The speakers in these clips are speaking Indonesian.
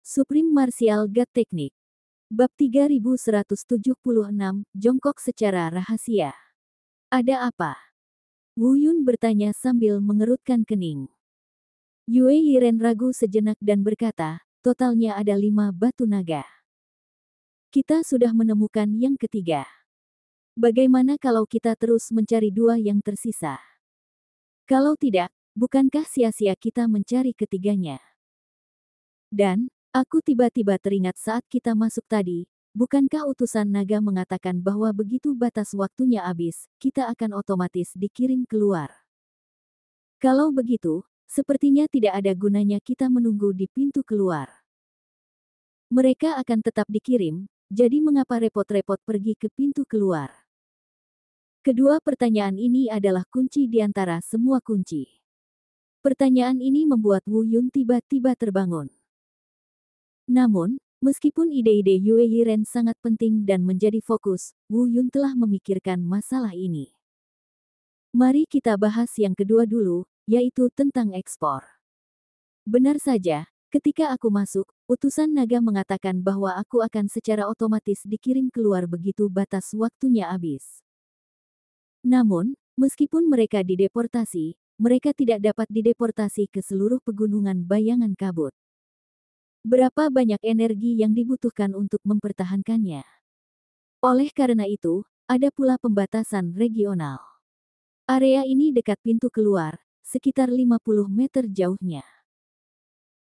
Supreme Martial God Technique. Bab 3176, Jongkok secara rahasia. Ada apa? Wu Yun bertanya sambil mengerutkan kening. Yue Yiren ragu sejenak dan berkata, totalnya ada 5 batu naga. Kita sudah menemukan yang ketiga. Bagaimana kalau kita terus mencari 2 yang tersisa? Kalau tidak, bukankah sia-sia kita mencari ketiganya? Dan, aku tiba-tiba teringat saat kita masuk tadi, bukankah utusan naga mengatakan bahwa begitu batas waktunya habis, kita akan otomatis dikirim keluar. Kalau begitu, sepertinya tidak ada gunanya kita menunggu di pintu keluar. Mereka akan tetap dikirim, jadi mengapa repot-repot pergi ke pintu keluar? Kedua pertanyaan ini adalah kunci di antara semua kunci. Pertanyaan ini membuat Wu Yun tiba-tiba terbangun. Namun, meskipun ide-ide Yue Yiren sangat penting dan menjadi fokus, Wu Yun telah memikirkan masalah ini. Mari kita bahas yang kedua dulu, yaitu tentang ekspor. Benar saja, ketika aku masuk, utusan naga mengatakan bahwa aku akan secara otomatis dikirim keluar begitu batas waktunya habis. Namun, meskipun mereka dideportasi, mereka tidak dapat dideportasi ke seluruh pegunungan bayangan kabut. Berapa banyak energi yang dibutuhkan untuk mempertahankannya? Oleh karena itu, ada pula pembatasan regional. Area ini dekat pintu keluar, sekitar 50 meter jauhnya.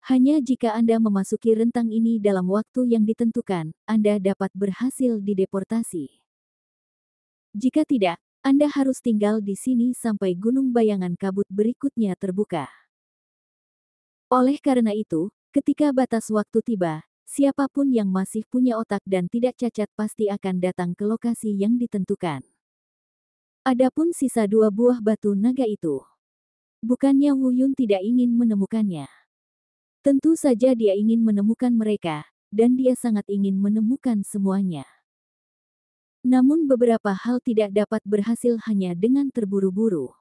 Hanya jika Anda memasuki rentang ini dalam waktu yang ditentukan, Anda dapat berhasil dideportasi. Jika tidak, Anda harus tinggal di sini sampai gunung bayangan kabut berikutnya terbuka. Oleh karena itu, ketika batas waktu tiba, siapapun yang masih punya otak dan tidak cacat pasti akan datang ke lokasi yang ditentukan. Adapun sisa 2 buah batu naga itu, bukannya Wu Yun tidak ingin menemukannya. Tentu saja dia ingin menemukan mereka, dan dia sangat ingin menemukan semuanya. Namun beberapa hal tidak dapat berhasil hanya dengan terburu-buru.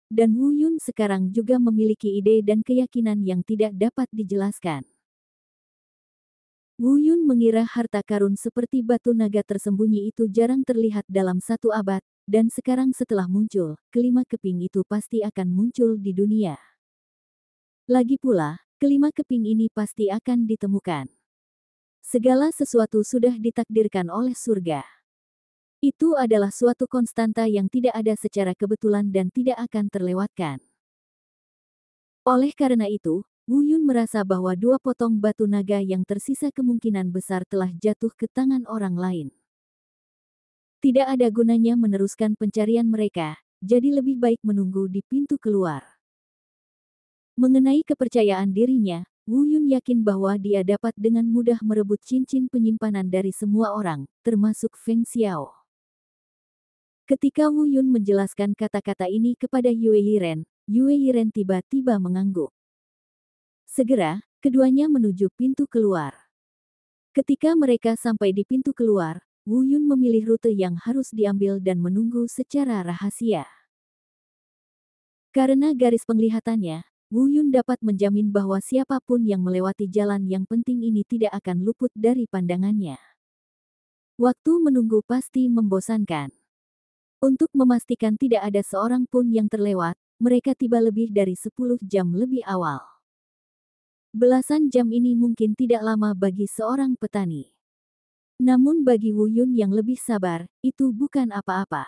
Dan Wu Yun sekarang juga memiliki ide dan keyakinan yang tidak dapat dijelaskan. Wu Yun mengira harta karun seperti batu naga tersembunyi itu jarang terlihat dalam 1 abad, dan sekarang setelah muncul, kelima keping itu pasti akan muncul di dunia. Lagi pula, kelima keping ini pasti akan ditemukan. Segala sesuatu sudah ditakdirkan oleh surga. Itu adalah suatu konstanta yang tidak ada secara kebetulan dan tidak akan terlewatkan. Oleh karena itu, Wu Yun merasa bahwa 2 potong batu naga yang tersisa kemungkinan besar telah jatuh ke tangan orang lain. Tidak ada gunanya meneruskan pencarian mereka, jadi lebih baik menunggu di pintu keluar. Mengenai kepercayaan dirinya, Wu Yun yakin bahwa dia dapat dengan mudah merebut cincin penyimpanan dari semua orang, termasuk Feng Xiao. Ketika Wu Yun menjelaskan kata-kata ini kepada Yue Yiren tiba-tiba mengangguk. Segera, keduanya menuju pintu keluar. Ketika mereka sampai di pintu keluar, Wu Yun memilih rute yang harus diambil dan menunggu secara rahasia. Karena garis penglihatannya, Wu Yun dapat menjamin bahwa siapapun yang melewati jalan yang penting ini tidak akan luput dari pandangannya. Waktu menunggu pasti membosankan. Untuk memastikan tidak ada seorang pun yang terlewat, mereka tiba lebih dari 10 jam lebih awal. Belasan jam ini mungkin tidak lama bagi seorang petani. Namun bagi Wu Yun yang lebih sabar, itu bukan apa-apa.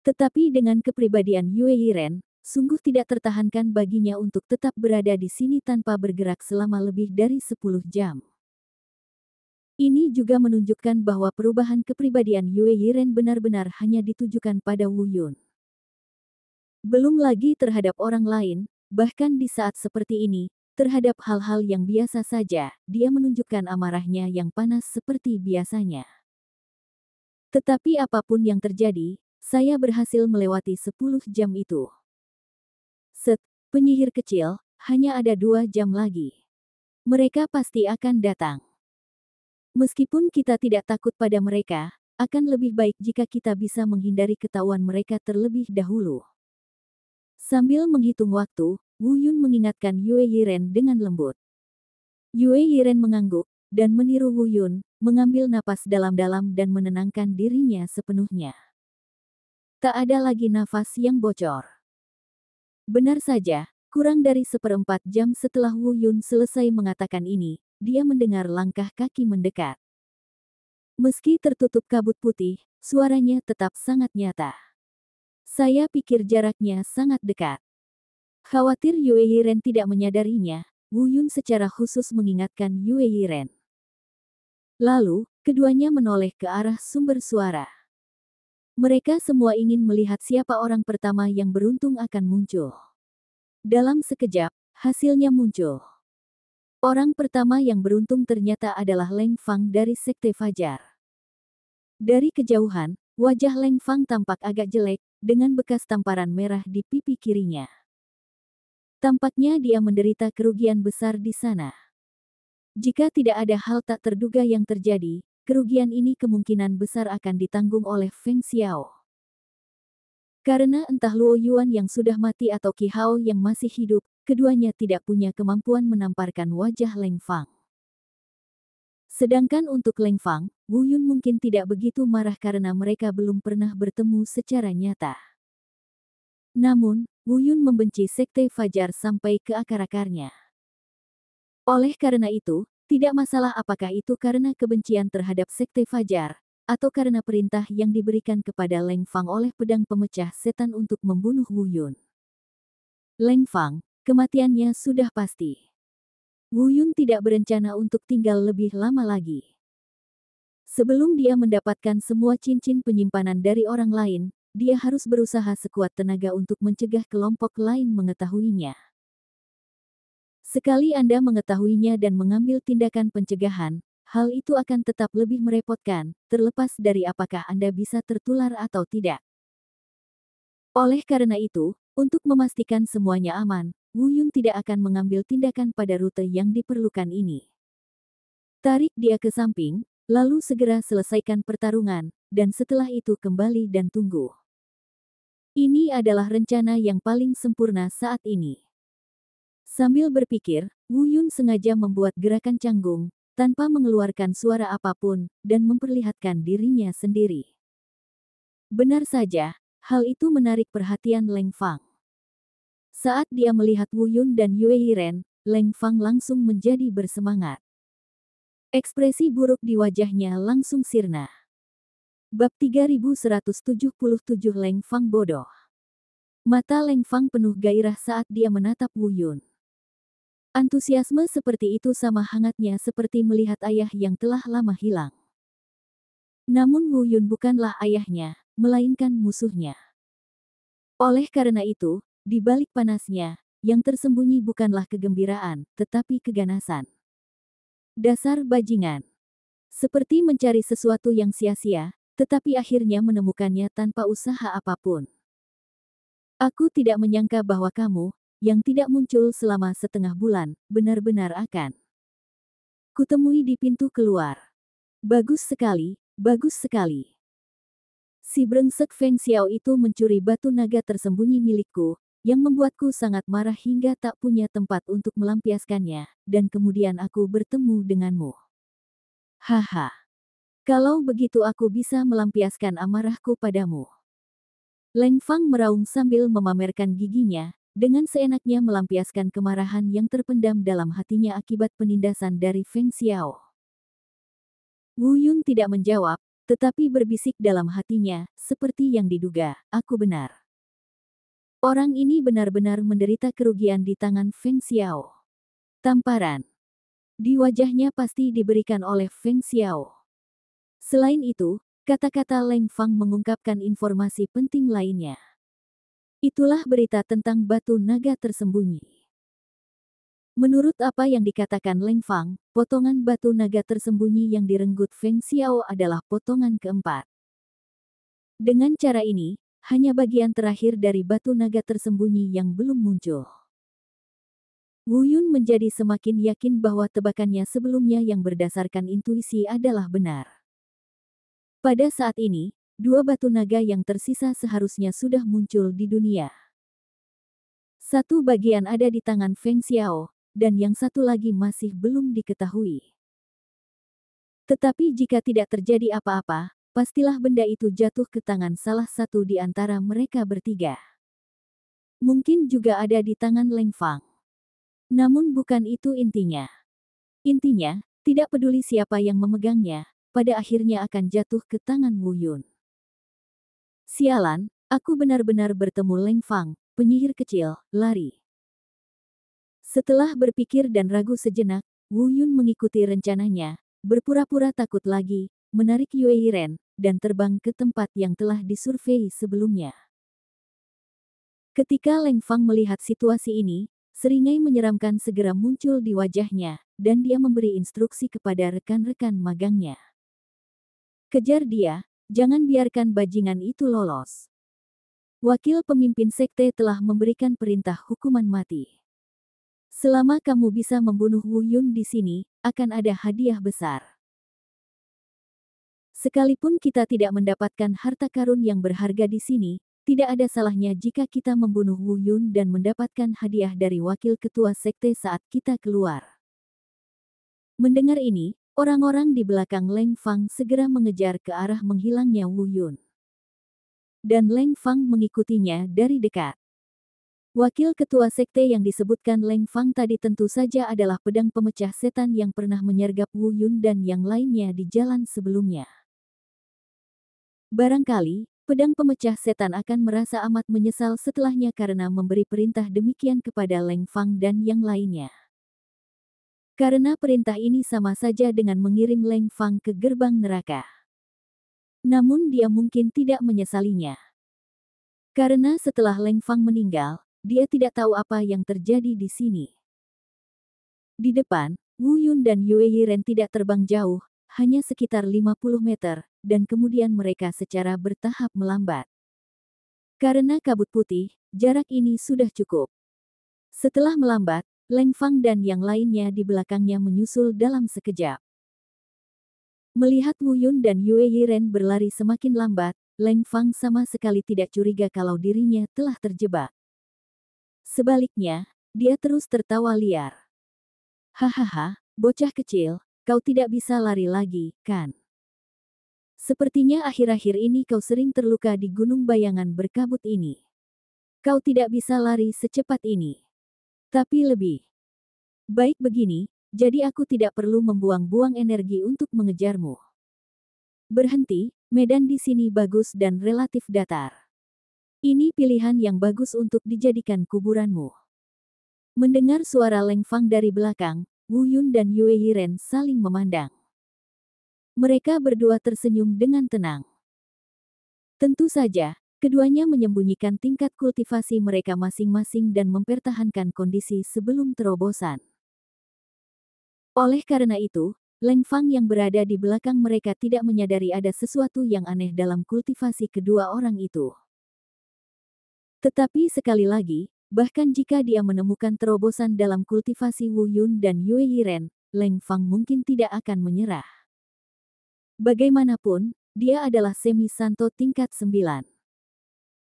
Tetapi dengan kepribadian Yue Yiren, sungguh tidak tertahankan baginya untuk tetap berada di sini tanpa bergerak selama lebih dari 10 jam. Ini juga menunjukkan bahwa perubahan kepribadian Yue Yiren benar-benar hanya ditujukan pada Wu Yun. Belum lagi terhadap orang lain, bahkan di saat seperti ini, terhadap hal-hal yang biasa saja, dia menunjukkan amarahnya yang panas seperti biasanya. Tetapi apapun yang terjadi, saya berhasil melewati 10 jam itu. Penyihir kecil, hanya ada 2 jam lagi. Mereka pasti akan datang. Meskipun kita tidak takut pada mereka, akan lebih baik jika kita bisa menghindari ketahuan mereka terlebih dahulu. Sambil menghitung waktu, Wu Yun mengingatkan Yue Yiren dengan lembut. Yue Yiren mengangguk, dan meniru Wu Yun, mengambil napas dalam-dalam dan menenangkan dirinya sepenuhnya. Tak ada lagi nafas yang bocor. Benar saja, kurang dari seperempat jam setelah Wu Yun selesai mengatakan ini, dia mendengar langkah kaki mendekat. Meski tertutup kabut putih, suaranya tetap sangat nyata. Saya pikir jaraknya sangat dekat. Khawatir Yue Yiren tidak menyadarinya, Wu Yun secara khusus mengingatkan Yue Yiren. Lalu, keduanya menoleh ke arah sumber suara. Mereka semua ingin melihat siapa orang pertama yang beruntung akan muncul. Dalam sekejap, hasilnya muncul. Orang pertama yang beruntung ternyata adalah Leng Fang dari Sekte Fajar. Dari kejauhan, wajah Leng Fang tampak agak jelek, dengan bekas tamparan merah di pipi kirinya. Tampaknya dia menderita kerugian besar di sana. Jika tidak ada hal tak terduga yang terjadi, kerugian ini kemungkinan besar akan ditanggung oleh Feng Xiao. Karena entah Luo Yuan yang sudah mati atau Qi Hao yang masih hidup, keduanya tidak punya kemampuan menamparkan wajah Leng Fang. Sedangkan untuk Leng Fang, Wu Yun mungkin tidak begitu marah karena mereka belum pernah bertemu secara nyata. Namun, Wu Yun membenci Sekte Fajar sampai ke akar-akarnya. Oleh karena itu, tidak masalah apakah itu karena kebencian terhadap Sekte Fajar, atau karena perintah yang diberikan kepada Leng Fang oleh pedang pemecah setan untuk membunuh Wu Yun. Leng Fang, kematiannya sudah pasti. Wu Yun tidak berencana untuk tinggal lebih lama lagi. Sebelum dia mendapatkan semua cincin penyimpanan dari orang lain, dia harus berusaha sekuat tenaga untuk mencegah kelompok lain mengetahuinya. Sekali Anda mengetahuinya dan mengambil tindakan pencegahan, hal itu akan tetap lebih merepotkan, terlepas dari apakah Anda bisa tertular atau tidak. Oleh karena itu, untuk memastikan semuanya aman, Wu Yun tidak akan mengambil tindakan pada rute yang diperlukan ini. Tarik dia ke samping, lalu segera selesaikan pertarungan, dan setelah itu kembali dan tunggu. Ini adalah rencana yang paling sempurna saat ini. Sambil berpikir, Wu Yun sengaja membuat gerakan canggung, tanpa mengeluarkan suara apapun, dan memperlihatkan dirinya sendiri. Benar saja, hal itu menarik perhatian Leng Fang. Saat dia melihat Wu Yun dan Yue Yiren, Leng Fang langsung menjadi bersemangat. Ekspresi buruk di wajahnya langsung sirna. Bab 3177 Leng Fang bodoh. Mata Leng Fang penuh gairah saat dia menatap Wu Yun. Antusiasme seperti itu sama hangatnya seperti melihat ayah yang telah lama hilang. Namun Wu Yun bukanlah ayahnya, melainkan musuhnya. Oleh karena itu, di balik panasnya, yang tersembunyi bukanlah kegembiraan, tetapi keganasan. Dasar bajingan. Seperti mencari sesuatu yang sia-sia, tetapi akhirnya menemukannya tanpa usaha apapun. Aku tidak menyangka bahwa kamu, yang tidak muncul selama setengah bulan, benar-benar akan kutemui di pintu keluar. Bagus sekali, bagus sekali. Si brengsek Feng Xiao itu mencuri batu naga tersembunyi milikku, yang membuatku sangat marah hingga tak punya tempat untuk melampiaskannya, dan kemudian aku bertemu denganmu. Haha. Kalau begitu aku bisa melampiaskan amarahku padamu. Leng Fang meraung sambil memamerkan giginya, dengan seenaknya melampiaskan kemarahan yang terpendam dalam hatinya akibat penindasan dari Feng Xiao. Wu Yun tidak menjawab, tetapi berbisik dalam hatinya, seperti yang diduga, aku benar. Orang ini benar-benar menderita kerugian di tangan Feng Xiao. Tamparan di wajahnya pasti diberikan oleh Feng Xiao. Selain itu, kata-kata Leng Fang mengungkapkan informasi penting lainnya. Itulah berita tentang batu naga tersembunyi. Menurut apa yang dikatakan Leng Fang, potongan batu naga tersembunyi yang direnggut Feng Xiao adalah potongan keempat. Dengan cara ini, hanya bagian terakhir dari batu naga tersembunyi yang belum muncul. Wu Yun menjadi semakin yakin bahwa tebakannya sebelumnya yang berdasarkan intuisi adalah benar. Pada saat ini, dua batu naga yang tersisa seharusnya sudah muncul di dunia. Satu bagian ada di tangan Feng Xiao, dan yang satu lagi masih belum diketahui. Tetapi jika tidak terjadi apa-apa, pastilah benda itu jatuh ke tangan salah satu di antara mereka bertiga. Mungkin juga ada di tangan Leng Fang. Namun bukan itu intinya. Intinya, tidak peduli siapa yang memegangnya, pada akhirnya akan jatuh ke tangan Wu Yun. Sialan, aku benar-benar bertemu Leng Fang, penyihir kecil, lari. Setelah berpikir dan ragu sejenak, Wu Yun mengikuti rencananya, berpura-pura takut lagi, menarik Yue Yiren, dan terbang ke tempat yang telah disurvei sebelumnya. Ketika Leng Fang melihat situasi ini, seringai menyeramkan segera muncul di wajahnya, dan dia memberi instruksi kepada rekan-rekan magangnya. Kejar dia, jangan biarkan bajingan itu lolos. Wakil pemimpin sekte telah memberikan perintah hukuman mati. Selama kamu bisa membunuh Wu Yun di sini, akan ada hadiah besar. Sekalipun kita tidak mendapatkan harta karun yang berharga di sini, tidak ada salahnya jika kita membunuh Wu Yun dan mendapatkan hadiah dari wakil ketua sekte saat kita keluar. Mendengar ini, orang-orang di belakang Leng Fang segera mengejar ke arah menghilangnya Wu Yun. Dan Leng Fang mengikutinya dari dekat. Wakil ketua sekte yang disebutkan Leng Fang tadi tentu saja adalah pedang pemecah setan yang pernah menyergap Wu Yun dan yang lainnya di jalan sebelumnya. Barangkali, pedang pemecah setan akan merasa amat menyesal setelahnya karena memberi perintah demikian kepada Leng Fang dan yang lainnya. Karena perintah ini sama saja dengan mengirim Leng Fang ke gerbang neraka. Namun dia mungkin tidak menyesalinya. Karena setelah Leng Fang meninggal, dia tidak tahu apa yang terjadi di sini. Di depan, Wu Yun dan Yue Yiren tidak terbang jauh, hanya sekitar 50 meter, dan kemudian mereka secara bertahap melambat. Karena kabut putih, jarak ini sudah cukup. Setelah melambat, Leng Fang dan yang lainnya di belakangnya menyusul dalam sekejap. Melihat Wu Yun dan Yue Yiren berlari semakin lambat, Leng Fang sama sekali tidak curiga kalau dirinya telah terjebak. Sebaliknya, dia terus tertawa liar. Hahaha, bocah kecil, kau tidak bisa lari lagi, kan? Sepertinya akhir-akhir ini kau sering terluka di gunung bayangan berkabut ini. Kau tidak bisa lari secepat ini. Tapi lebih baik begini, jadi aku tidak perlu membuang-buang energi untuk mengejarmu. Berhenti, medan di sini bagus dan relatif datar. Ini pilihan yang bagus untuk dijadikan kuburanmu. Mendengar suara Leng Fang dari belakang, Wu Yun dan Yue Yiren saling memandang. Mereka berdua tersenyum dengan tenang. Tentu saja, keduanya menyembunyikan tingkat kultivasi mereka masing-masing dan mempertahankan kondisi sebelum terobosan. Oleh karena itu, Leng Fang yang berada di belakang mereka tidak menyadari ada sesuatu yang aneh dalam kultivasi kedua orang itu. Tetapi sekali lagi, bahkan jika dia menemukan terobosan dalam kultivasi Wu Yun dan Yue Yiren, Leng Fang mungkin tidak akan menyerah. Bagaimanapun, dia adalah semi-santo tingkat 9.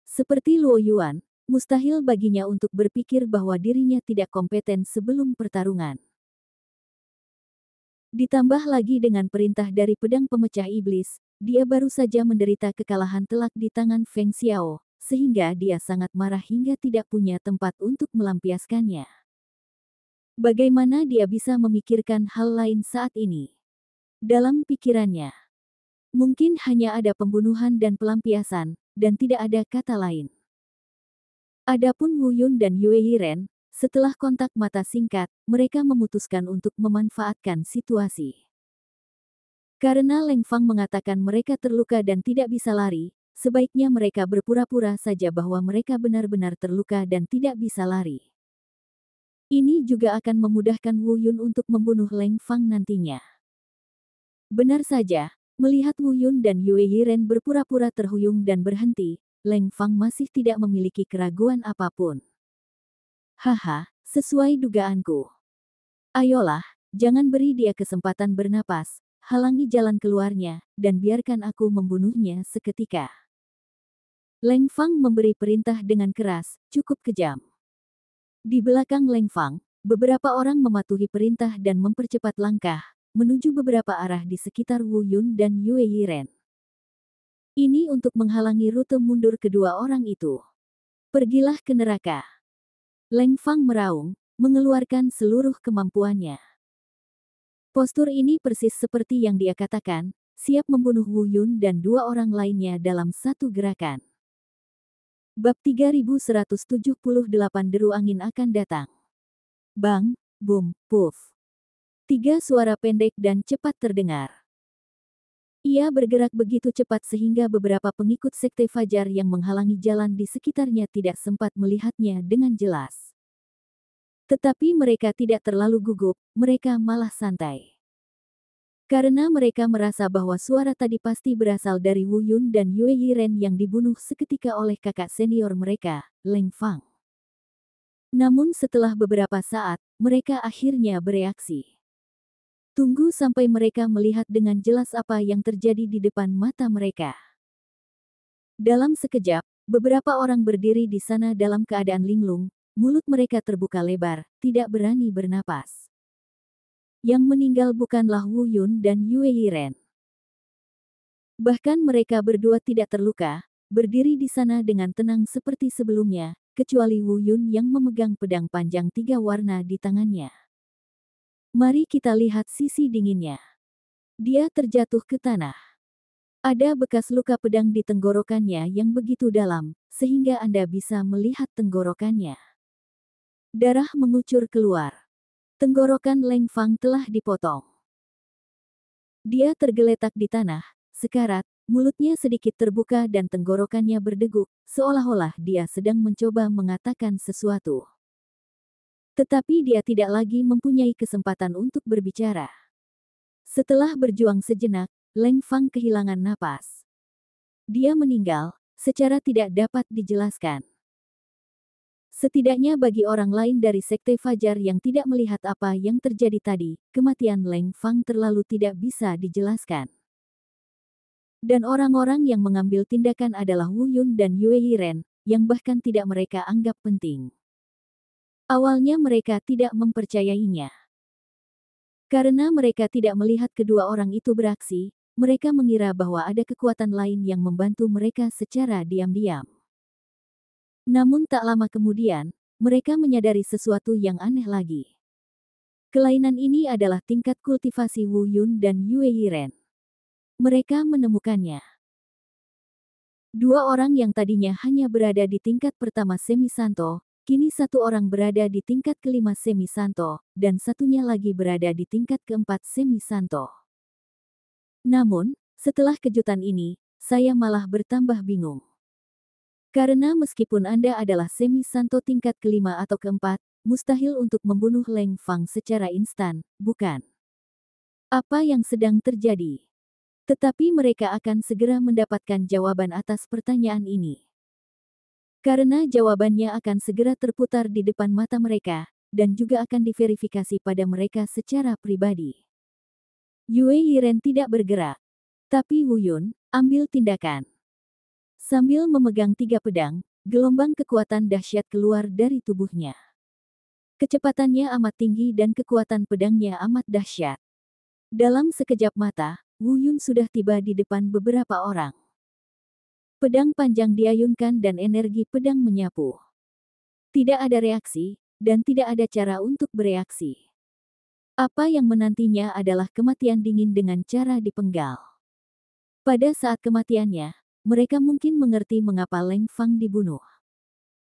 Seperti Luo Yuan, mustahil baginya untuk berpikir bahwa dirinya tidak kompeten sebelum pertarungan. Ditambah lagi dengan perintah dari pedang pemecah iblis, dia baru saja menderita kekalahan telak di tangan Feng Xiao, sehingga dia sangat marah hingga tidak punya tempat untuk melampiaskannya. Bagaimana dia bisa memikirkan hal lain saat ini? Dalam pikirannya, mungkin hanya ada pembunuhan dan pelampiasan, dan tidak ada kata lain. Adapun Wu Yun dan Yue Yiren, setelah kontak mata singkat, mereka memutuskan untuk memanfaatkan situasi. Karena Leng Fang mengatakan mereka terluka dan tidak bisa lari, sebaiknya mereka berpura-pura saja bahwa mereka benar-benar terluka dan tidak bisa lari. Ini juga akan memudahkan Wu Yun untuk membunuh Leng Fang nantinya. Benar saja, melihat Wu Yun dan Yue Yiren berpura-pura terhuyung dan berhenti, Leng Fang masih tidak memiliki keraguan apapun. Haha, sesuai dugaanku. Ayolah, jangan beri dia kesempatan bernapas, halangi jalan keluarnya, dan biarkan aku membunuhnya seketika. Leng Fang memberi perintah dengan keras, cukup kejam. Di belakang Leng Fang, beberapa orang mematuhi perintah dan mempercepat langkah, menuju beberapa arah di sekitar Wu Yun dan Yue Yiren. Ini untuk menghalangi rute mundur kedua orang itu. Pergilah ke neraka. Leng Fang meraung, mengeluarkan seluruh kemampuannya. Postur ini persis seperti yang dia katakan, siap membunuh Wu Yun dan dua orang lainnya dalam satu gerakan. Bab 3178 Deru Angin akan datang. Bang, boom, puff. 3 suara pendek dan cepat terdengar. Ia bergerak begitu cepat sehingga beberapa pengikut Sekte Fajar yang menghalangi jalan di sekitarnya tidak sempat melihatnya dengan jelas. Tetapi mereka tidak terlalu gugup, mereka malah santai. Karena mereka merasa bahwa suara tadi pasti berasal dari Wu Yun dan Yue Yiren yang dibunuh seketika oleh kakak senior mereka, Leng Fang. Namun setelah beberapa saat, mereka akhirnya bereaksi. Tunggu sampai mereka melihat dengan jelas apa yang terjadi di depan mata mereka. Dalam sekejap, beberapa orang berdiri di sana dalam keadaan linglung, mulut mereka terbuka lebar, tidak berani bernapas. Yang meninggal bukanlah Wu Yun dan Yue Yiren. Bahkan mereka berdua tidak terluka, berdiri di sana dengan tenang seperti sebelumnya, kecuali Wu Yun yang memegang pedang panjang 3 warna di tangannya. Mari kita lihat sisi dinginnya. Dia terjatuh ke tanah. Ada bekas luka pedang di tenggorokannya yang begitu dalam, sehingga Anda bisa melihat tenggorokannya. Darah mengucur keluar. Tenggorokan Leng Fang telah dipotong. Dia tergeletak di tanah, sekarat, mulutnya sedikit terbuka dan tenggorokannya berdeguk, seolah-olah dia sedang mencoba mengatakan sesuatu. Tetapi dia tidak lagi mempunyai kesempatan untuk berbicara. Setelah berjuang sejenak, Leng Fang kehilangan napas. Dia meninggal, secara tidak dapat dijelaskan. Setidaknya bagi orang lain dari Sekte Fajar yang tidak melihat apa yang terjadi tadi, kematian Leng Fang terlalu tidak bisa dijelaskan. Dan orang-orang yang mengambil tindakan adalah Wu Yun dan Yue Yiren, yang bahkan tidak mereka anggap penting. Awalnya mereka tidak mempercayainya. Karena mereka tidak melihat kedua orang itu beraksi, mereka mengira bahwa ada kekuatan lain yang membantu mereka secara diam-diam. Namun tak lama kemudian, mereka menyadari sesuatu yang aneh lagi. Kelainan ini adalah tingkat kultivasi Wu Yun dan Yue Yiren. Mereka menemukannya. Dua orang yang tadinya hanya berada di tingkat pertama semi-santo, kini satu orang berada di tingkat kelima semi-santo, dan satunya lagi berada di tingkat keempat semi-santo. Namun, setelah kejutan ini, saya malah bertambah bingung. Karena meskipun Anda adalah semi-santo tingkat kelima atau keempat, mustahil untuk membunuh Leng Fang secara instan, bukan? Apa yang sedang terjadi? Tetapi mereka akan segera mendapatkan jawaban atas pertanyaan ini. Karena jawabannya akan segera terputar di depan mata mereka, dan juga akan diverifikasi pada mereka secara pribadi. Yue Yiren tidak bergerak. Tapi Wu Yun, ambil tindakan. Sambil memegang 3 pedang, gelombang kekuatan dahsyat keluar dari tubuhnya. Kecepatannya amat tinggi dan kekuatan pedangnya amat dahsyat. Dalam sekejap mata, Wu Yun sudah tiba di depan beberapa orang. Pedang panjang diayunkan dan energi pedang menyapu. Tidak ada reaksi, dan tidak ada cara untuk bereaksi. Apa yang menantinya adalah kematian dingin dengan cara dipenggal. Pada saat kematiannya, mereka mungkin mengerti mengapa Leng Fang dibunuh.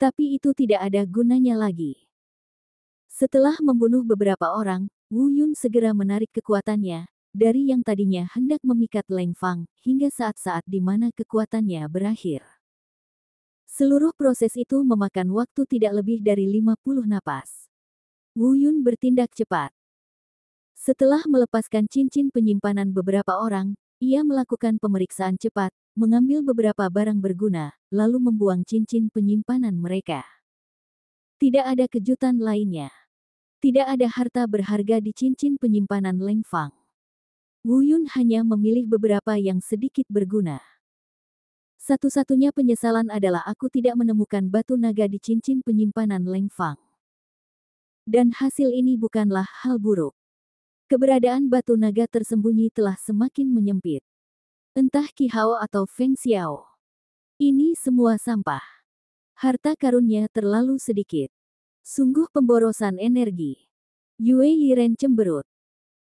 Tapi itu tidak ada gunanya lagi. Setelah membunuh beberapa orang, Wu Yun segera menarik kekuatannya, dari yang tadinya hendak memikat Leng Fang, hingga saat-saat di mana kekuatannya berakhir. Seluruh proses itu memakan waktu tidak lebih dari 50 napas. Wu Yun bertindak cepat. Setelah melepaskan cincin penyimpanan beberapa orang, ia melakukan pemeriksaan cepat, mengambil beberapa barang berguna, lalu membuang cincin penyimpanan mereka. Tidak ada kejutan lainnya. Tidak ada harta berharga di cincin penyimpanan Leng Fang. Wu Yun hanya memilih beberapa yang sedikit berguna. Satu-satunya penyesalan adalah aku tidak menemukan batu naga di cincin penyimpanan Leng Fang. Dan hasil ini bukanlah hal buruk. Keberadaan batu naga tersembunyi telah semakin menyempit. Entah Qi Hao atau Feng Xiao. Ini semua sampah. Harta karunnya terlalu sedikit. Sungguh pemborosan energi. Yue Yiren cemberut.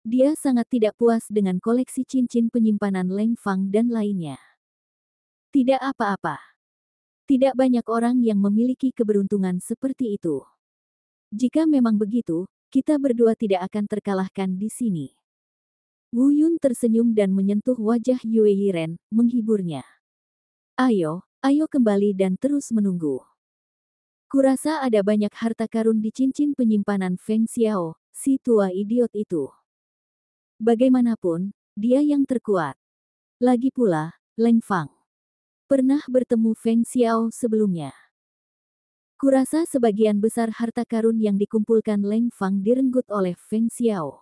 Dia sangat tidak puas dengan koleksi cincin penyimpanan Leng Fang dan lainnya. Tidak apa-apa. Tidak banyak orang yang memiliki keberuntungan seperti itu. Jika memang begitu, kita berdua tidak akan terkalahkan di sini. Wu Yun tersenyum dan menyentuh wajah Yue Yiren, menghiburnya. Ayo kembali dan terus menunggu. Kurasa ada banyak harta karun di cincin penyimpanan Feng Xiao, si tua idiot itu. Bagaimanapun, dia yang terkuat. Lagi pula, Leng Fang pernah bertemu Feng Xiao sebelumnya. Kurasa sebagian besar harta karun yang dikumpulkan Leng Fang direnggut oleh Feng Xiao.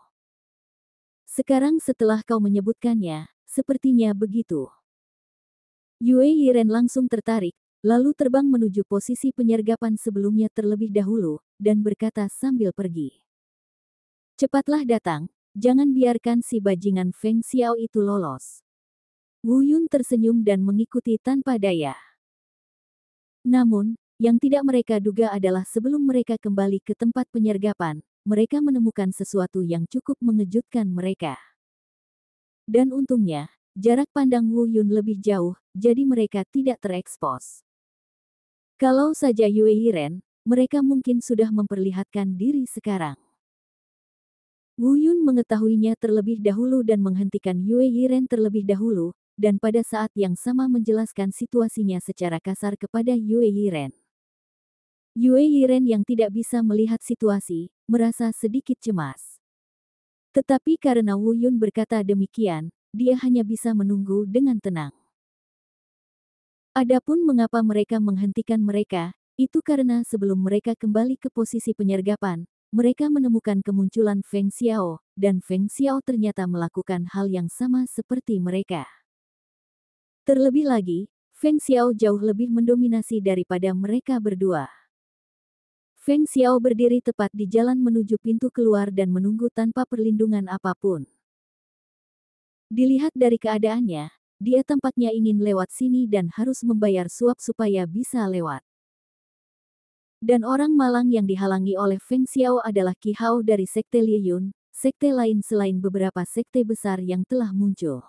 Sekarang setelah kau menyebutkannya, sepertinya begitu. Yue Yiren langsung tertarik, lalu terbang menuju posisi penyergapan sebelumnya terlebih dahulu, dan berkata sambil pergi. Cepatlah datang, jangan biarkan si bajingan Feng Xiao itu lolos. Wu Yun tersenyum dan mengikuti tanpa daya. Namun, yang tidak mereka duga adalah sebelum mereka kembali ke tempat penyergapan, mereka menemukan sesuatu yang cukup mengejutkan mereka. Dan untungnya, jarak pandang Wu Yun lebih jauh, jadi mereka tidak terekspos. Kalau saja Yue Yiren, mereka mungkin sudah memperlihatkan diri sekarang. Wu Yun mengetahuinya terlebih dahulu dan menghentikan Yue Yiren terlebih dahulu, dan pada saat yang sama menjelaskan situasinya secara kasar kepada Yue Yiren. Yue Yiren yang tidak bisa melihat situasi, merasa sedikit cemas. Tetapi karena Wu Yun berkata demikian, dia hanya bisa menunggu dengan tenang. Adapun mengapa mereka menghentikan mereka, itu karena sebelum mereka kembali ke posisi penyergapan, mereka menemukan kemunculan Feng Xiao, dan Feng Xiao ternyata melakukan hal yang sama seperti mereka. Terlebih lagi, Feng Xiao jauh lebih mendominasi daripada mereka berdua. Feng Xiao berdiri tepat di jalan menuju pintu keluar dan menunggu tanpa perlindungan apapun. Dilihat dari keadaannya, dia tampaknya ingin lewat sini dan harus membayar suap supaya bisa lewat. Dan orang malang yang dihalangi oleh Feng Xiao adalah Qi Hao dari Sekte Liyun, sekte lain selain beberapa sekte besar yang telah muncul.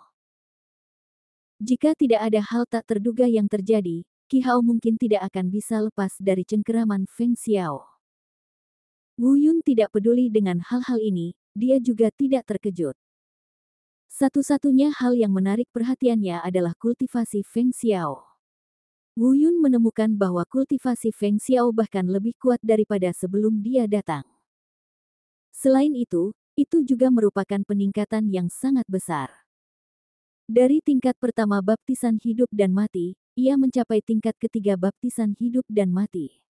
Jika tidak ada hal tak terduga yang terjadi, Qi Hao mungkin tidak akan bisa lepas dari cengkeraman Feng Xiao. Wu Yun tidak peduli dengan hal-hal ini, dia juga tidak terkejut. Satu-satunya hal yang menarik perhatiannya adalah kultivasi Feng Xiao. Wu Yun menemukan bahwa kultivasi Feng Xiao bahkan lebih kuat daripada sebelum dia datang. Selain itu juga merupakan peningkatan yang sangat besar. Dari tingkat pertama baptisan hidup dan mati, ia mencapai tingkat ketiga baptisan hidup dan mati.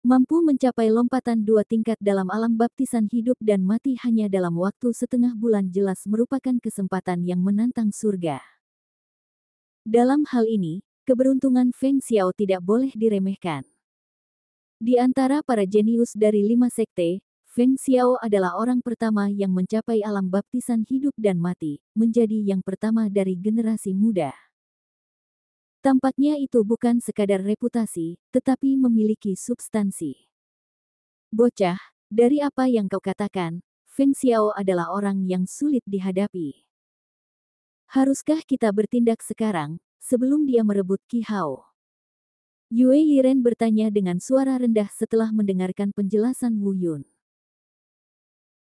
Mampu mencapai lompatan 2 tingkat dalam alam baptisan hidup dan mati hanya dalam waktu setengah bulan jelas merupakan kesempatan yang menantang surga. Dalam hal ini, keberuntungan Feng Xiao tidak boleh diremehkan. Di antara para jenius dari 5 sekte, Feng Xiao adalah orang pertama yang mencapai alam baptisan hidup dan mati, menjadi yang pertama dari generasi muda. Tampaknya itu bukan sekadar reputasi, tetapi memiliki substansi. Bocah, dari apa yang kau katakan, Feng Xiao adalah orang yang sulit dihadapi. Haruskah kita bertindak sekarang, sebelum dia merebut Qi Hao? Yue Yiren bertanya dengan suara rendah setelah mendengarkan penjelasan Wu Yun.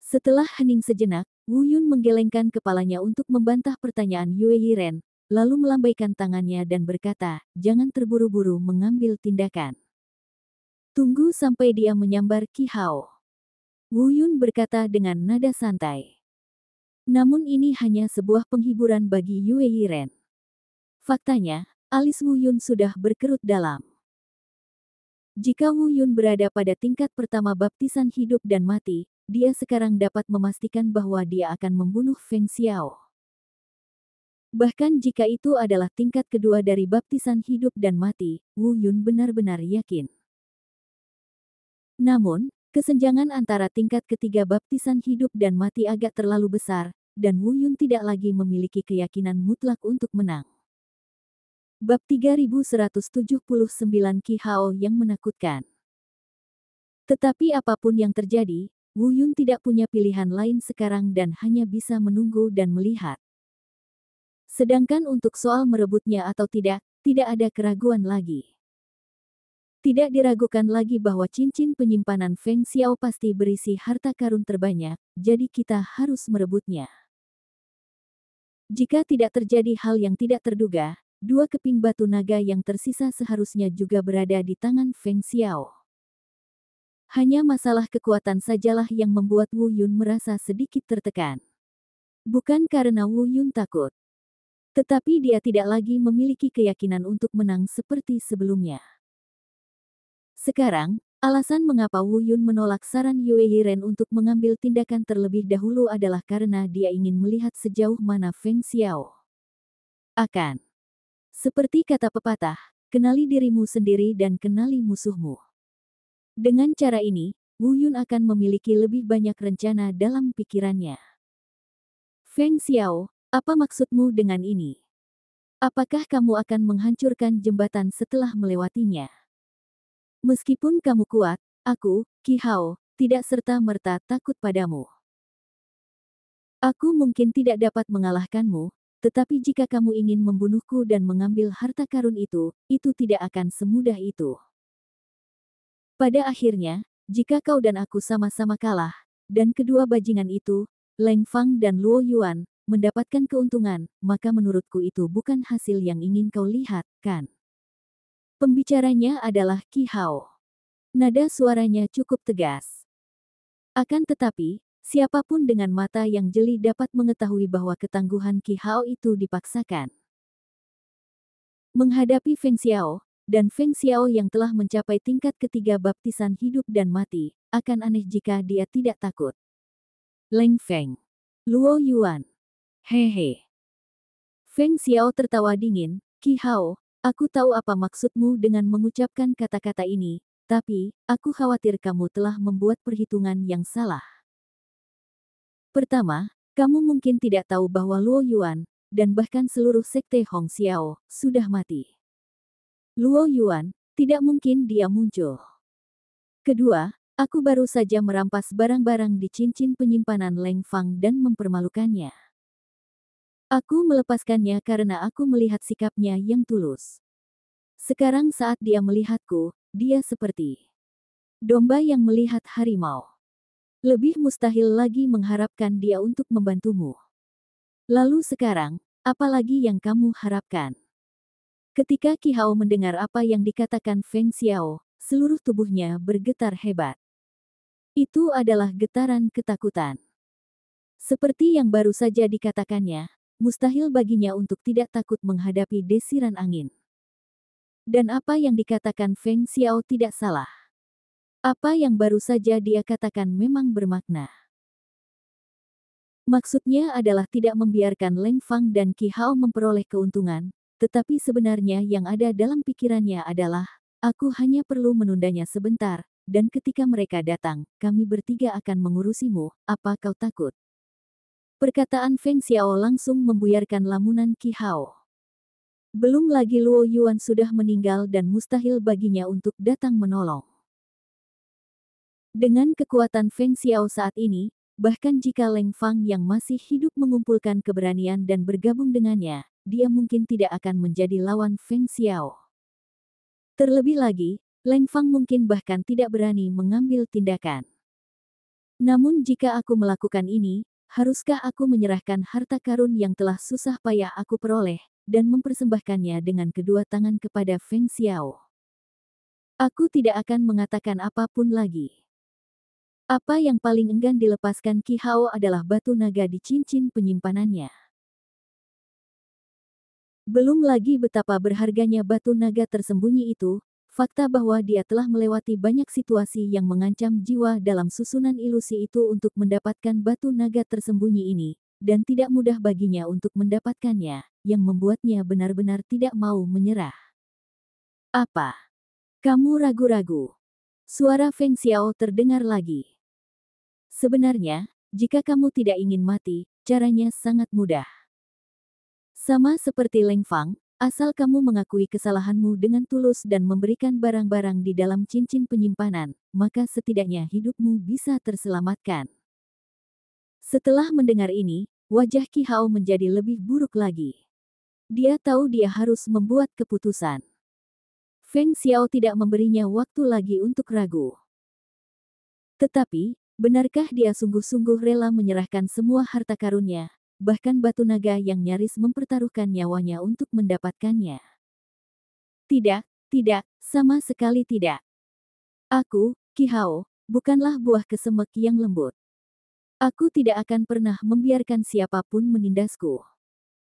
Setelah hening sejenak, Wu Yun menggelengkan kepalanya untuk membantah pertanyaan Yue Yiren, lalu melambaikan tangannya dan berkata, jangan terburu-buru mengambil tindakan. Tunggu sampai dia menyambar Qi Hao. Wu Yun berkata dengan nada santai. Namun ini hanya sebuah penghiburan bagi Yue Yiren. Faktanya, alis Wu Yun sudah berkerut dalam. Jika Wu Yun berada pada tingkat pertama baptisan hidup dan mati, dia sekarang dapat memastikan bahwa dia akan membunuh Feng Xiao. Bahkan jika itu adalah tingkat kedua dari baptisan hidup dan mati, Wu Yun benar-benar yakin. Namun, Kesenjangan antara tingkat ketiga baptisan hidup dan mati agak terlalu besar, dan Wu Yun tidak lagi memiliki keyakinan mutlak untuk menang. Bab 3179 Qi Hao yang menakutkan. Tetapi apapun yang terjadi, Wu Yun tidak punya pilihan lain sekarang dan hanya bisa menunggu dan melihat. Sedangkan untuk soal merebutnya atau tidak ada keraguan lagi. Tidak diragukan lagi bahwa cincin penyimpanan Feng Xiao pasti berisi harta karun terbanyak, jadi kita harus merebutnya. Jika tidak terjadi hal yang tidak terduga, dua keping batu naga yang tersisa seharusnya juga berada di tangan Feng Xiao. Hanya masalah kekuatan sajalah yang membuat Wu Yun merasa sedikit tertekan. Bukan karena Wu Yun takut, tetapi dia tidak lagi memiliki keyakinan untuk menang seperti sebelumnya. Sekarang, alasan mengapa Wu Yun menolak saran Yue Yiren untuk mengambil tindakan terlebih dahulu adalah karena dia ingin melihat sejauh mana Feng Xiao akan. Seperti kata pepatah, kenali dirimu sendiri dan kenali musuhmu. Dengan cara ini, Wu Yun akan memiliki lebih banyak rencana dalam pikirannya. Feng Xiao, apa maksudmu dengan ini? Apakah kamu akan menghancurkan jembatan setelah melewatinya? Meskipun kamu kuat, aku, Qi Hao, tidak serta-merta takut padamu. Aku mungkin tidak dapat mengalahkanmu, tetapi jika kamu ingin membunuhku dan mengambil harta karun itu tidak akan semudah itu. Pada akhirnya, jika kau dan aku sama-sama kalah, dan kedua bajingan itu, Leng Fang dan Luo Yuan, mendapatkan keuntungan, maka menurutku itu bukan hasil yang ingin kau lihat, kan? Pembicaranya adalah Qi Hao. Nada suaranya cukup tegas. Akan tetapi, siapapun dengan mata yang jeli dapat mengetahui bahwa ketangguhan Qi Hao itu dipaksakan. Menghadapi Feng Xiao, dan Feng Xiao yang telah mencapai tingkat ketiga baptisan hidup dan mati, akan aneh jika dia tidak takut. Leng Feng. Luo Yuan. Hehe. Feng Xiao tertawa dingin, Qi Hao, aku tahu apa maksudmu dengan mengucapkan kata-kata ini, tapi, aku khawatir kamu telah membuat perhitungan yang salah. Pertama, kamu mungkin tidak tahu bahwa Luo Yuan, dan bahkan seluruh sekte Hong Xiao, sudah mati. Luo Yuan, tidak mungkin dia muncul. Kedua, aku baru saja merampas barang-barang di cincin penyimpanan Leng Fang dan mempermalukannya. Aku melepaskannya karena aku melihat sikapnya yang tulus. Sekarang saat dia melihatku, dia seperti domba yang melihat harimau. Lebih mustahil lagi mengharapkan dia untuk membantumu. Lalu sekarang, apa lagi yang kamu harapkan? Ketika Qi Hao mendengar apa yang dikatakan Feng Xiao, seluruh tubuhnya bergetar hebat. Itu adalah getaran ketakutan. Seperti yang baru saja dikatakannya, mustahil baginya untuk tidak takut menghadapi desiran angin. Dan apa yang dikatakan Feng Xiao tidak salah. Apa yang baru saja dia katakan memang bermakna. Maksudnya adalah tidak membiarkan Leng Fang dan Qi Hao memperoleh keuntungan, tetapi sebenarnya yang ada dalam pikirannya adalah, aku hanya perlu menundanya sebentar, dan ketika mereka datang, kami bertiga akan mengurusimu, apa kau takut? Perkataan Feng Xiao langsung membuyarkan lamunan Qi Hao. Belum lagi Luo Yuan sudah meninggal dan mustahil baginya untuk datang menolong. Dengan kekuatan Feng Xiao saat ini, bahkan jika Leng Fang yang masih hidup mengumpulkan keberanian dan bergabung dengannya, dia mungkin tidak akan menjadi lawan Feng Xiao. Terlebih lagi, Leng Fang mungkin bahkan tidak berani mengambil tindakan. Namun jika aku melakukan ini, haruskah aku menyerahkan harta karun yang telah susah payah aku peroleh, dan mempersembahkannya dengan kedua tangan kepada Feng Xiao? Aku tidak akan mengatakan apapun lagi. Apa yang paling enggan dilepaskan Qi Hao adalah batu naga di cincin penyimpanannya. Belum lagi betapa berharganya batu naga tersembunyi itu, fakta bahwa dia telah melewati banyak situasi yang mengancam jiwa dalam susunan ilusi itu untuk mendapatkan batu naga tersembunyi ini, dan tidak mudah baginya untuk mendapatkannya, yang membuatnya benar-benar tidak mau menyerah. Apa? Kamu ragu-ragu? Suara Feng Xiao terdengar lagi. Sebenarnya, jika kamu tidak ingin mati, caranya sangat mudah. Sama seperti Leng Fang, asal kamu mengakui kesalahanmu dengan tulus dan memberikan barang-barang di dalam cincin penyimpanan, maka setidaknya hidupmu bisa terselamatkan. Setelah mendengar ini, wajah Qi Hao menjadi lebih buruk lagi. Dia tahu dia harus membuat keputusan. Feng Xiao tidak memberinya waktu lagi untuk ragu. Tetapi, benarkah dia sungguh-sungguh rela menyerahkan semua harta karunnya, bahkan batu naga yang nyaris mempertaruhkan nyawanya untuk mendapatkannya? Tidak, tidak, sama sekali tidak. Aku, Qi Hao, bukanlah buah kesemek yang lembut. Aku tidak akan pernah membiarkan siapapun menindasku.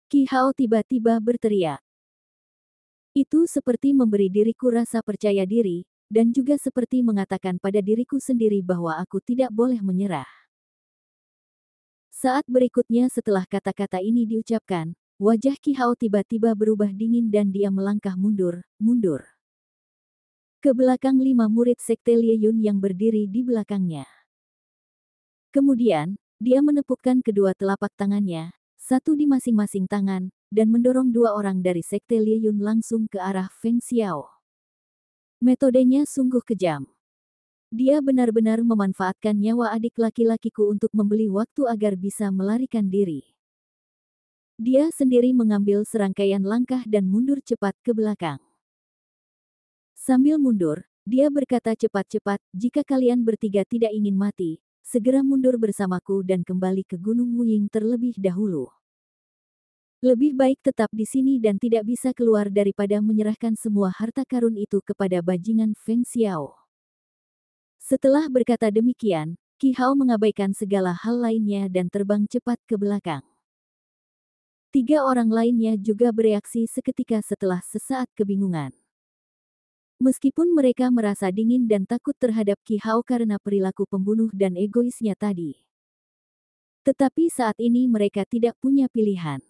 Qi Hao tiba-tiba berteriak. Itu seperti memberi diriku rasa percaya diri, dan juga seperti mengatakan pada diriku sendiri bahwa aku tidak boleh menyerah. Saat berikutnya setelah kata-kata ini diucapkan, wajah Qi Hao tiba-tiba berubah dingin dan dia melangkah mundur, ke belakang 5 murid sekte Lie Yun yang berdiri di belakangnya. Kemudian, dia menepukkan kedua telapak tangannya, satu di masing-masing tangan, dan mendorong 2 orang dari sekte Lie Yun langsung ke arah Feng Xiao. Metodenya sungguh kejam. Dia benar-benar memanfaatkan nyawa adik laki-lakiku untuk membeli waktu agar bisa melarikan diri. Dia sendiri mengambil serangkaian langkah dan mundur cepat ke belakang. Sambil mundur, dia berkata cepat-cepat, jika kalian bertiga tidak ingin mati, segera mundur bersamaku dan kembali ke Gunung Wuying terlebih dahulu. Lebih baik tetap di sini dan tidak bisa keluar daripada menyerahkan semua harta karun itu kepada bajingan Feng Xiao. Setelah berkata demikian, Qi Hao mengabaikan segala hal lainnya dan terbang cepat ke belakang. 3 orang lainnya juga bereaksi seketika setelah sesaat kebingungan. Meskipun mereka merasa dingin dan takut terhadap Qi Hao karena perilaku pembunuh dan egoisnya tadi. Tetapi saat ini mereka tidak punya pilihan.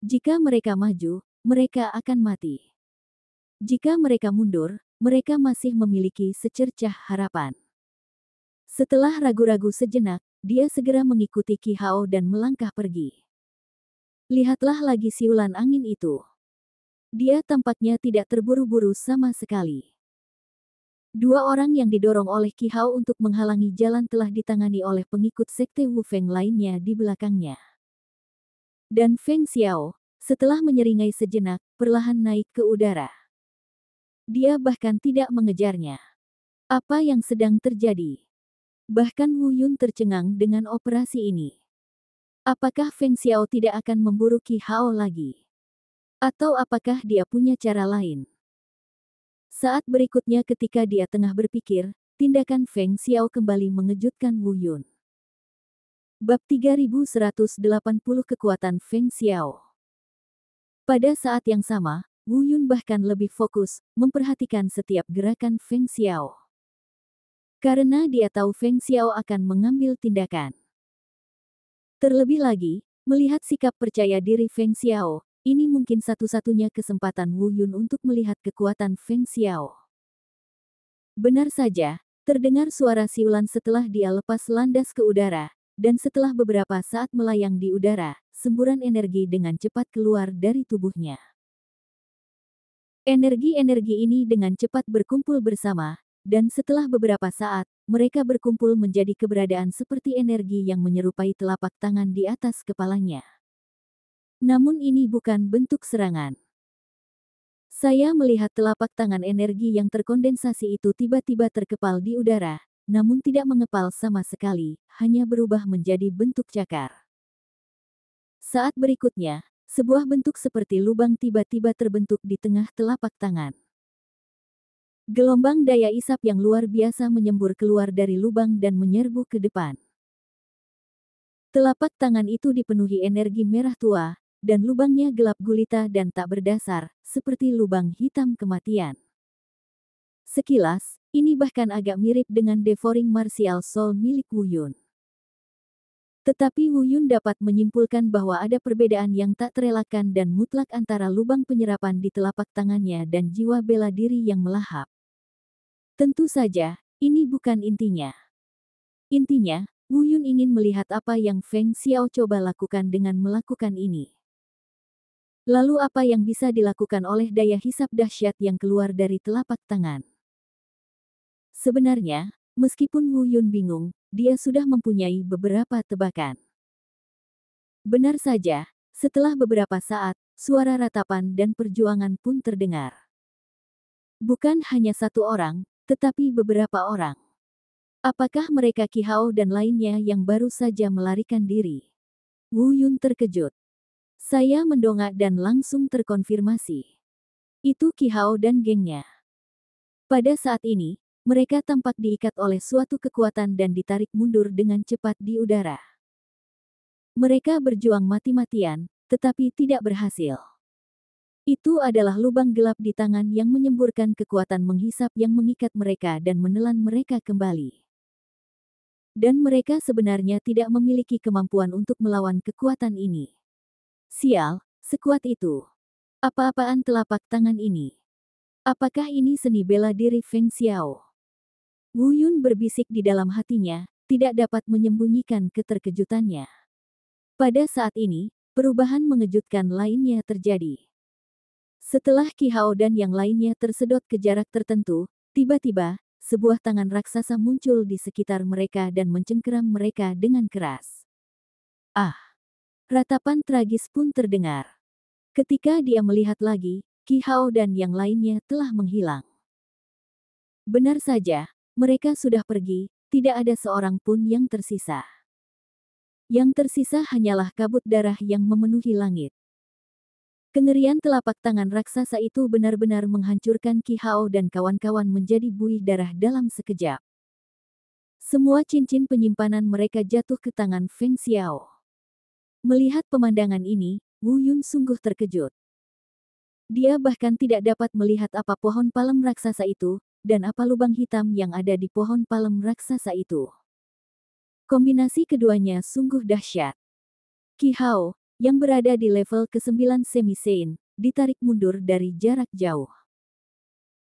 Jika mereka maju, mereka akan mati. Jika mereka mundur, mereka masih memiliki secercah harapan. Setelah ragu-ragu sejenak, dia segera mengikuti Qi Hao dan melangkah pergi. Lihatlah lagi siulan angin itu. Dia tampaknya tidak terburu-buru sama sekali. 2 orang yang didorong oleh Qi Hao untuk menghalangi jalan telah ditangani oleh pengikut sekte Wu Feng lainnya di belakangnya. Dan Feng Xiao, setelah menyeringai sejenak, perlahan naik ke udara. Dia bahkan tidak mengejarnya. Apa yang sedang terjadi? Bahkan Wu Yun tercengang dengan operasi ini. Apakah Feng Xiao tidak akan memburu Qi Hao lagi? Atau apakah dia punya cara lain? Saat berikutnya ketika dia tengah berpikir, tindakan Feng Xiao kembali mengejutkan Wu Yun. Bab 3180 Kekuatan Feng Xiao. Pada saat yang sama, Wu Yun bahkan lebih fokus, memperhatikan setiap gerakan Feng Xiao. Karena dia tahu Feng Xiao akan mengambil tindakan. Terlebih lagi, melihat sikap percaya diri Feng Xiao, ini mungkin satu-satunya kesempatan Wu Yun untuk melihat kekuatan Feng Xiao. Benar saja, terdengar suara siulan setelah dia lepas landas ke udara, dan setelah beberapa saat melayang di udara, semburan energi dengan cepat keluar dari tubuhnya. Energi-energi ini dengan cepat berkumpul bersama, dan setelah beberapa saat, mereka berkumpul menjadi keberadaan seperti energi yang menyerupai telapak tangan di atas kepalanya. Namun ini bukan bentuk serangan. Saya melihat telapak tangan energi yang terkondensasi itu tiba-tiba terkepal di udara, namun tidak mengepal sama sekali, hanya berubah menjadi bentuk cakar. Saat berikutnya, sebuah bentuk seperti lubang tiba-tiba terbentuk di tengah telapak tangan. Gelombang daya isap yang luar biasa menyembur keluar dari lubang dan menyerbu ke depan. Telapak tangan itu dipenuhi energi merah tua, dan lubangnya gelap gulita dan tak berdasar, seperti lubang hitam kematian. Sekilas, ini bahkan agak mirip dengan Devouring Martial Soul milik Wu Yun. Tetapi Wu Yun dapat menyimpulkan bahwa ada perbedaan yang tak terelakkan dan mutlak antara lubang penyerapan di telapak tangannya dan jiwa bela diri yang melahap. Tentu saja, ini bukan intinya. Intinya, Wu Yun ingin melihat apa yang Feng Xiao coba lakukan dengan melakukan ini. Lalu apa yang bisa dilakukan oleh daya hisap dahsyat yang keluar dari telapak tangan? Sebenarnya, meskipun Wu Yun bingung, dia sudah mempunyai beberapa tebakan. Benar saja, setelah beberapa saat, suara ratapan dan perjuangan pun terdengar. Bukan hanya satu orang, tetapi beberapa orang. Apakah mereka Qi Hao dan lainnya yang baru saja melarikan diri? Wu Yun terkejut. Saya mendongak dan langsung terkonfirmasi. Itu Qi Hao dan gengnya. Pada saat ini, mereka tampak diikat oleh suatu kekuatan dan ditarik mundur dengan cepat di udara. Mereka berjuang mati-matian, tetapi tidak berhasil. Itu adalah lubang gelap di tangan yang menyemburkan kekuatan menghisap yang mengikat mereka dan menelan mereka kembali. Dan mereka sebenarnya tidak memiliki kemampuan untuk melawan kekuatan ini. Sial, sekuat itu. Apa-apaan telapak tangan ini? Apakah ini seni bela diri Feng Xiao? Wu Yun berbisik di dalam hatinya, tidak dapat menyembunyikan keterkejutannya. Pada saat ini, perubahan mengejutkan lainnya terjadi. Setelah Qi Hao dan yang lainnya tersedot ke jarak tertentu, tiba-tiba, sebuah tangan raksasa muncul di sekitar mereka dan mencengkeram mereka dengan keras. Ah! Ratapan tragis pun terdengar. Ketika dia melihat lagi, Qi Hao dan yang lainnya telah menghilang. Benar saja, mereka sudah pergi, tidak ada seorang pun yang tersisa. Yang tersisa hanyalah kabut darah yang memenuhi langit. Kengerian telapak tangan raksasa itu benar-benar menghancurkan Qi Hao dan kawan-kawan menjadi buih darah dalam sekejap. Semua cincin penyimpanan mereka jatuh ke tangan Feng Xiao. Melihat pemandangan ini, Wu Yun sungguh terkejut. Dia bahkan tidak dapat melihat apa pohon palem raksasa itu, dan apa lubang hitam yang ada di pohon palem raksasa itu. Kombinasi keduanya sungguh dahsyat. Qi Hao, yang berada di level ke-9 semi-Sein, ditarik mundur dari jarak jauh.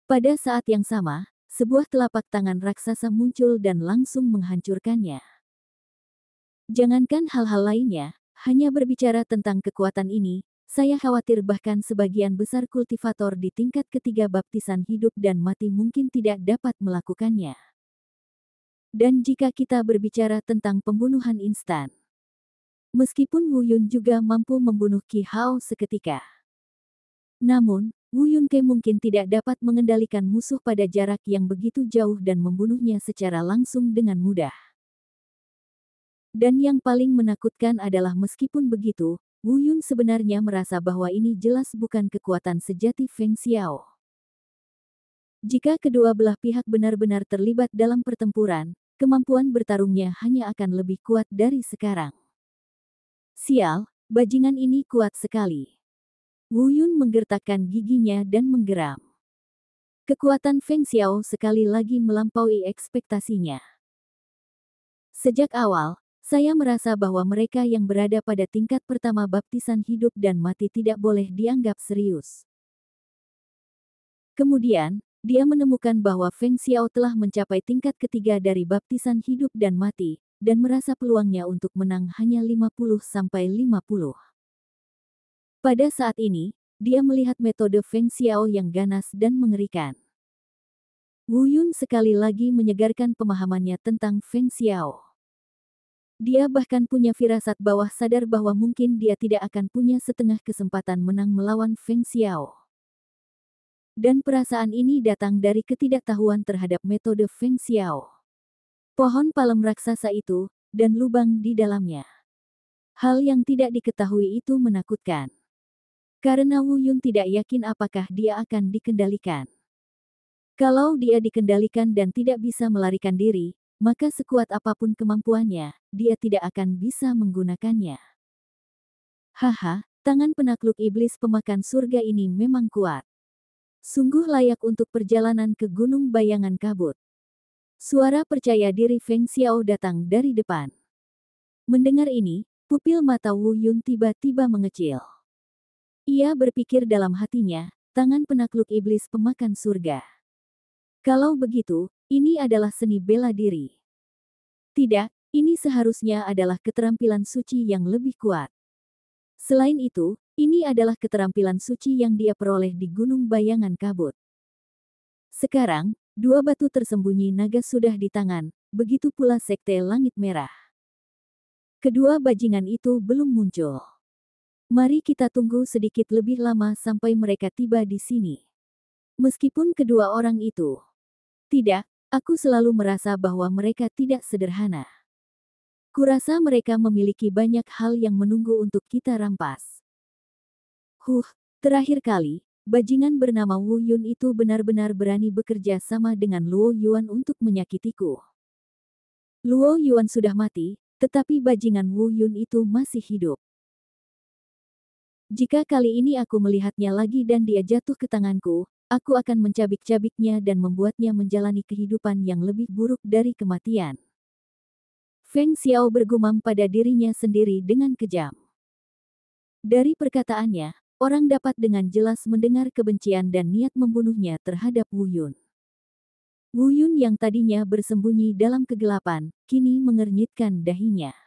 Pada saat yang sama, sebuah telapak tangan raksasa muncul dan langsung menghancurkannya. Jangankan hal-hal lainnya, hanya berbicara tentang kekuatan ini, saya khawatir bahkan sebagian besar kultivator di tingkat ketiga baptisan hidup dan mati mungkin tidak dapat melakukannya. Dan jika kita berbicara tentang pembunuhan instan, meskipun Wu Yun juga mampu membunuh Qi Hao seketika. Namun, Wu Yunke mungkin tidak dapat mengendalikan musuh pada jarak yang begitu jauh dan membunuhnya secara langsung dengan mudah. Dan yang paling menakutkan adalah meskipun begitu, Wu Yun sebenarnya merasa bahwa ini jelas bukan kekuatan sejati Feng Xiao. Jika kedua belah pihak benar-benar terlibat dalam pertempuran, kemampuan bertarungnya hanya akan lebih kuat dari sekarang. Sial, bajingan ini kuat sekali. Wu Yun menggertakkan giginya dan menggeram. Kekuatan Feng Xiao sekali lagi melampaui ekspektasinya. Sejak awal, saya merasa bahwa mereka yang berada pada tingkat pertama baptisan hidup dan mati tidak boleh dianggap serius. Kemudian, dia menemukan bahwa Feng Xiao telah mencapai tingkat ketiga dari baptisan hidup dan mati, dan merasa peluangnya untuk menang hanya 50-50. Pada saat ini, dia melihat metode Feng Xiao yang ganas dan mengerikan. Wu Yun sekali lagi menyegarkan pemahamannya tentang Feng Xiao. Dia bahkan punya firasat bawah sadar bahwa mungkin dia tidak akan punya setengah kesempatan menang melawan Feng Xiao. Dan perasaan ini datang dari ketidaktahuan terhadap metode Feng Xiao. Pohon palem raksasa itu, dan lubang di dalamnya. Hal yang tidak diketahui itu menakutkan. Karena Wu Yun tidak yakin apakah dia akan dikendalikan. Kalau dia dikendalikan dan tidak bisa melarikan diri, maka sekuat apapun kemampuannya, dia tidak akan bisa menggunakannya. Haha, tangan penakluk iblis pemakan surga ini memang kuat. Sungguh layak untuk perjalanan ke Gunung Bayangan Kabut. Suara percaya diri Feng Xiao datang dari depan. Mendengar ini, pupil mata Wu Yun tiba-tiba mengecil. Ia berpikir dalam hatinya, tangan penakluk iblis pemakan surga. Kalau begitu, ini adalah seni bela diri. Tidak, ini seharusnya adalah keterampilan suci yang lebih kuat. Selain itu, ini adalah keterampilan suci yang dia peroleh di Gunung Bayangan Kabut. Sekarang, dua batu tersembunyi naga sudah di tangan, begitu pula Sekte Langit Merah. Kedua bajingan itu belum muncul. Mari kita tunggu sedikit lebih lama sampai mereka tiba di sini. Meskipun kedua orang itu. Tidak, aku selalu merasa bahwa mereka tidak sederhana. Kurasa mereka memiliki banyak hal yang menunggu untuk kita rampas. Terakhir kali, bajingan bernama Wu Yun itu benar-benar berani bekerja sama dengan Luo Yuan untuk menyakitiku. Luo Yuan sudah mati, tetapi bajingan Wu Yun itu masih hidup. Jika kali ini aku melihatnya lagi dan dia jatuh ke tanganku, aku akan mencabik-cabiknya dan membuatnya menjalani kehidupan yang lebih buruk dari kematian. Feng Xiao bergumam pada dirinya sendiri dengan kejam. Dari perkataannya, orang dapat dengan jelas mendengar kebencian dan niat membunuhnya terhadap Wu Yun. Wu Yun yang tadinya bersembunyi dalam kegelapan, kini mengernyitkan dahinya.